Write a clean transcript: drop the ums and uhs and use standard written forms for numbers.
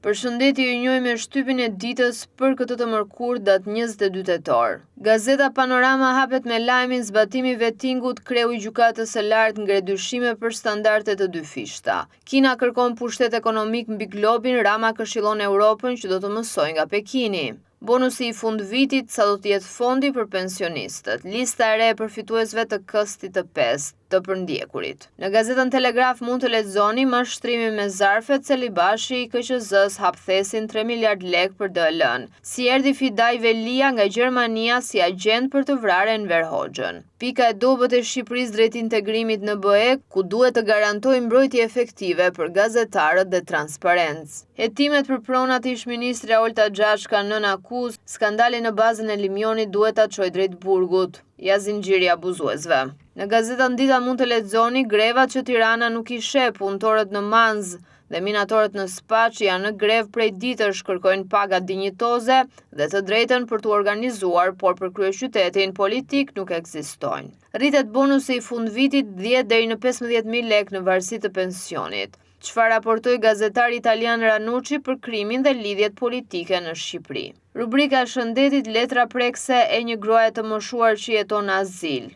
Përshëndetje, ju njohim me shtypin e ditës për këtë të mërkurë datë 22 tetor. Gazeta Panorama hapet me lajmin zbatimi vettingut kreu i gjykatës së lartë ngre dyshime për standarde të dyfishta. Kina kërkon pushtet ekonomik mbi globin, Rama këshillon Europën që do të mësojë nga Pekini. Bonusi i fund vitit, sa do të jetë fondi për pensionistët. Lista e re e përfituesve të këstit të 5 të përndjekurit. Në gazetën Telegraf mund të lexoni mashtrimi me Zarfet, Celibashi i KQZ-s hap thesin 3 miliard lek për DL-n. Si erdhi Fidaj Velia nga Gjermania si agent për të vrarë Enver Hoxhën. Pika e dobët e Shqipërisë drejt integrimit në BE, ku duhet të garantojë mbrojtje efektive për gazetarët dhe transparencë. Hetimet për pronat e ish-ministre Olta Xhashka nën akuzë, skandali në bazën e Limionit duhet ta çojë drejt burgut. Ja zinxhiri abuzuesve. Në gazetën Dita mund të lexoni grevat që Tirana nuk i sheh, punëtorët në Manz dhe minatorët në Spaç janë në grev prej ditësh, kërkojnë paga dinjitoze dhe të drejtën për të organizuar, por për kryeqytetin politik nuk ekzistojnë. Rritet bonusi i fundvitit 10 deri në 15.000 lek në varësi të pensionit. Çfarë raportoi gazetari italian Ranucci për krimin dhe lidhjet politike në Shqipëri. Rubrika e shëndetit, letra prekse e një gruaje të moshuar që jeton në azil.